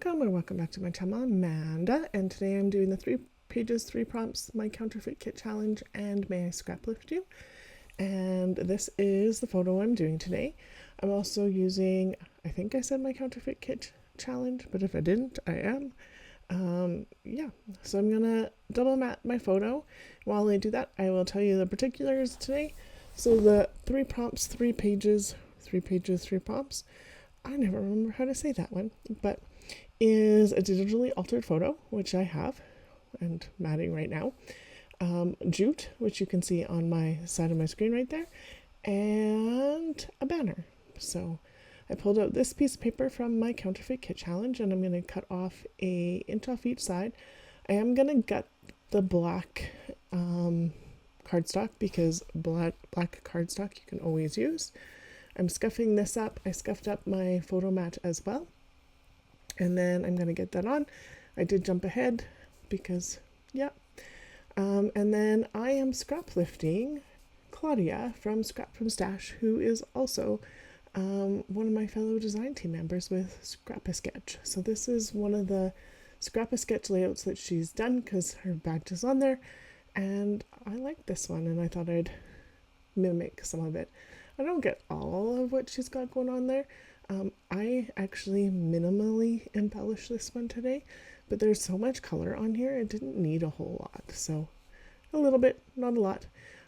Welcome or welcome back to my channel. I'm Amanda, and today I'm doing the 3 pages, 3 prompts, my counterfeit kit challenge, and May I Scraplift You. And this is the photo I'm doing today. I'm also using, I think I said my counterfeit kit challenge, but if I didn't, I am. Yeah, so I'm gonna double mat my photo. While I do that, I will tell you the particulars today. So the 3 prompts, 3 pages, 3 pages, 3 prompts. I never remember how to say that one, but is a digitally altered photo, which I have and matting right now, jute, which you can see on my side of my screen right there, and a banner. So I pulled out this piece of paper from my counterfeit kit challenge, and I'm going to cut off an inch off each side. I am going to gut the black cardstock because black cardstock you can always use. I'm scuffing this up. I scuffed up my photo mat as well. And then I'm going to get that on. I did jump ahead because, yeah. And then I am scraplifting Claudia from Scrap from Stash, who is also one of my fellow design team members with Scrap-A-Sketch. So this is one of the Scrap-A-Sketch layouts that she's done because her badge is on there. And I like this one, and I thought I'd mimic some of it. I don't get all of what she's got going on there. I actually minimally embellished this one today, but there's so much color on here, it didn't need a whole lot. So a little bit, not a lot.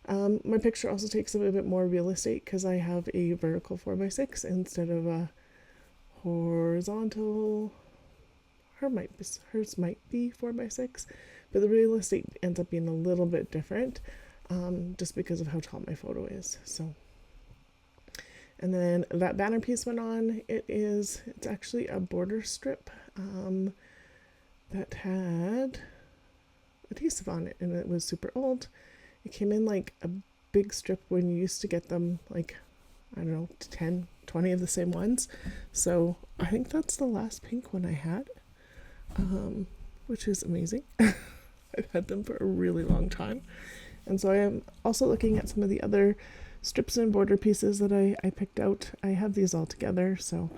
My picture also takes up a bit more real estate because I have a vertical 4x6 instead of a horizontal. Hers might be 4x6, but the real estate ends up being a little bit different just because of how tall my photo is. So. And then that banner piece went on. It's actually a border strip that had adhesive on it, and it was super old. It came in like a big strip when you used to get them, like, I don't know, 10, 20 of the same ones. So I think that's the last pink one I had, which is amazing. I've had them for a really long time. And so I am also looking at some of the other strips and border pieces that I picked out. I have these all together, so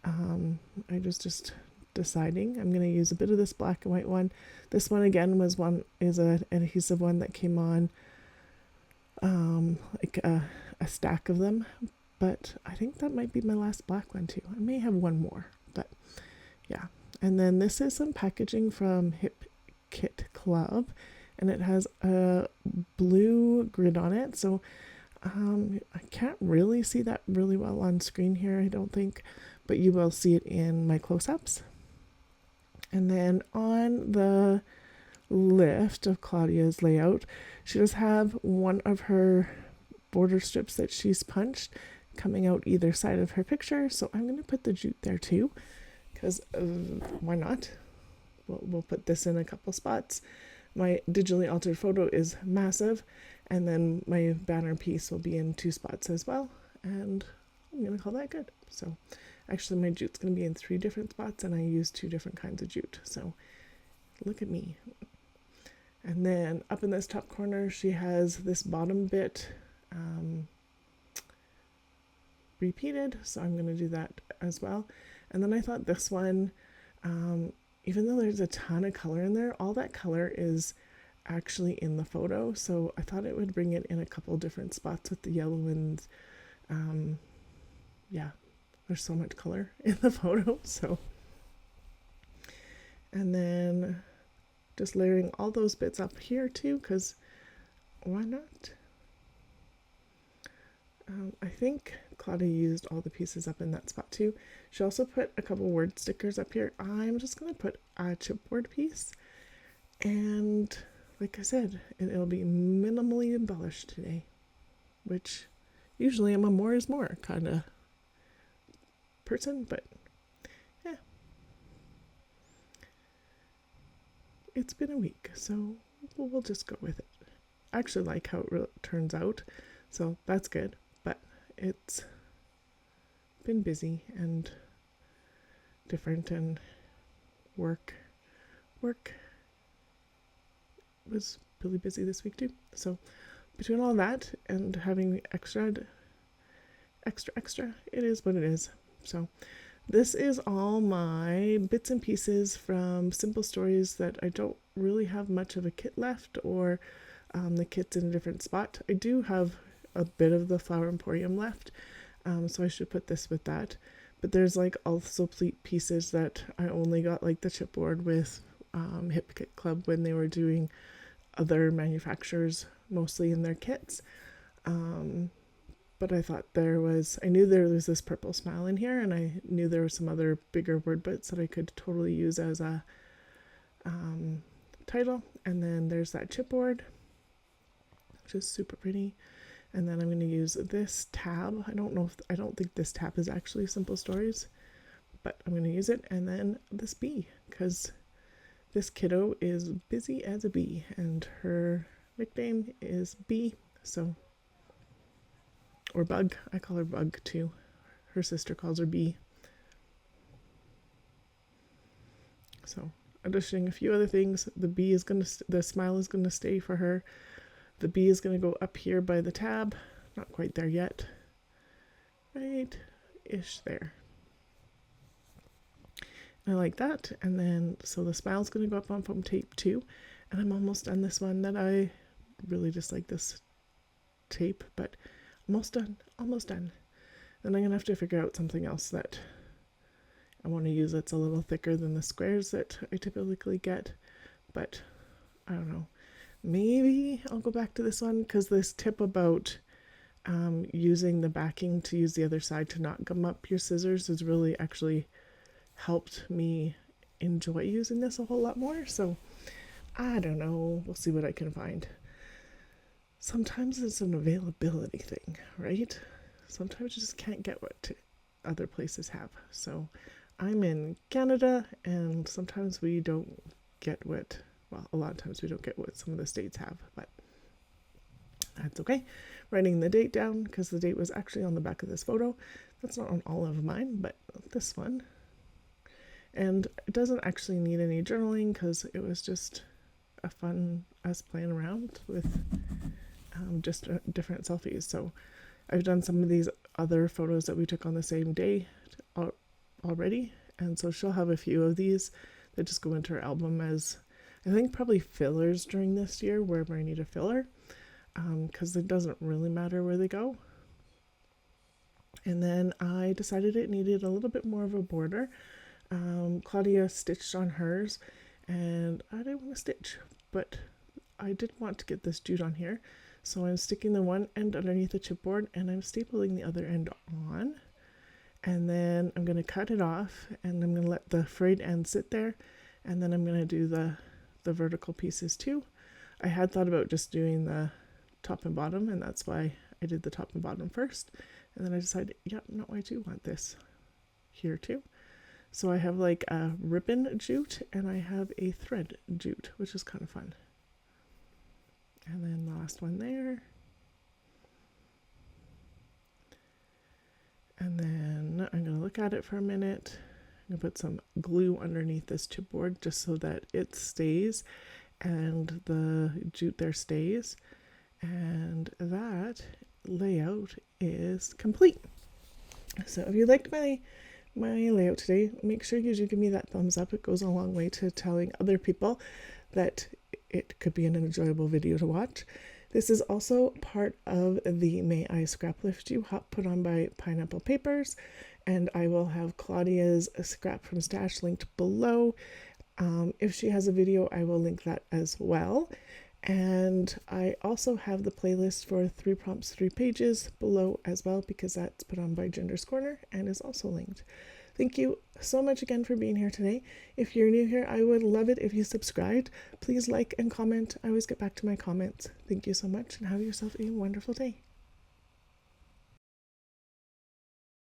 I was just deciding. I'm going to use a bit of this black and white one. This one again is an adhesive one that came on like a stack of them, but I think that might be my last black one too. I may have one more, but yeah. And then this is some packaging from Hip Kit Club, and it has a blue grid on it, so I can't really see that really well on screen here, I don't think, but you will see it in my close-ups. And then on the lift of Claudia's layout, she does have one of her border strips that she's punched coming out either side of her picture, so I'm going to put the jute there too, because why not? We'll put this in a couple spots. My digitally altered photo is massive, and then my banner piece will be in 2 spots as well, and I'm going to call that good. So actually my jute's going to be in 3 different spots, and I use 2 different kinds of jute, so look at me. And then up in this top corner she has this bottom bit repeated, so I'm going to do that as well. And then I thought this one, even though there's a ton of color in there, all that color is actually in the photo, so I thought it would bring it in a couple different spots with the yellow and yeah, there's so much color in the photo. So, and then just layering all those bits up here too, because why not? I think Claudia used all the pieces up in that spot too. She also put a couple word stickers up here. I'm just going to put a chipboard piece, and like I said, it'll be minimally embellished today, which usually I'm a more is more kind of person, but yeah. It's been a week, so we'll just go with it. I actually like how it turns out, so that's good, but it's been busy and different, and work was really busy this week too. So between all that and having extra, it is what it is. So This is all my bits and pieces from Simple Stories that I don't really have much of a kit left, or the kit's in a different spot. I do have a bit of the Flower Emporium left, so I should put this with that. But there's like also pieces that I only got, like the chipboard with Hip Kit Club when they were doing other manufacturers mostly in their kits. But I thought I knew there was this purple smile in here, and I knew there were some other bigger word bits that I could totally use as a title. And then there's that chipboard, which is super pretty. And then I'm going to use this tab. I don't think this tab is actually Simple Stories, but I'm going to use it. And then this bee, because this kiddo is busy as a bee, and her nickname is Bee, so, or Bug. I call her Bug too. Her sister calls her Bee. So, additioning a few other things. The smile is gonna stay for her. The bee is gonna go up here by the tab. Not quite there yet. Right-ish there. I like that. And then, so the smile's going to go up on foam tape too. And I'm almost done this one. That I really dislike this tape, but almost done. Then I'm going to have to figure out something else that I want to use that's a little thicker than the squares that I typically get. But I don't know. Maybe I'll go back to this one, because this tip about using the backing to use the other side to not gum up your scissors has really actually helped me enjoy using this a whole lot more. So I don't know, we'll see what I can find. Sometimes it's an availability thing, right? Sometimes you just can't get what other places have. So I'm in Canada, and sometimes we don't get a lot of times we don't get what some of the states have, but that's okay. Writing the date down, because the date was actually on the back of this photo. That's not on all of mine, but this one. And it doesn't actually need any journaling, because it was just a fun us playing around with just different selfies. So I've done some of these other photos that we took on the same day already, and so she'll have a few of these that just go into her album as, I think, probably fillers during this year, wherever I need a filler, because it doesn't really matter where they go. And then I decided it needed a little bit more of a border. Claudia stitched on hers, and I didn't want to stitch, but I did want to get this jute on here, so I'm sticking the one end underneath the chipboard, and I'm stapling the other end on, and then I'm going to cut it off, and I'm going to let the frayed end sit there, and then I'm going to do the vertical pieces too. I had thought about just doing the top and bottom, and that's why I did the top and bottom first, and then I decided, yeah, no, I do want this here too. So I have like a ribbon jute, and I have a thread jute, which is kind of fun. And then the last one there. And then I'm going to look at it for a minute. I'm going to put some glue underneath this chipboard just so that it stays and the jute there stays. And that layout is complete. So if you liked my layout today, make sure you do give me that thumbs up. It goes a long way to telling other people that it could be an enjoyable video to watch. This is also part of the May I Scraplift You hop put on by Pineapple Papers, and I will have Claudia's scrap from Stash linked below. If she has a video, I will link that as well. And I also have the playlist for 3 prompts, 3 pages below as well, because that's put on by Ginger's Corner and is also linked. Thank you so much again for being here today. If you're new here, I would love it if you subscribed. Please like and comment. I always get back to my comments. Thank you so much, and have yourself a wonderful day.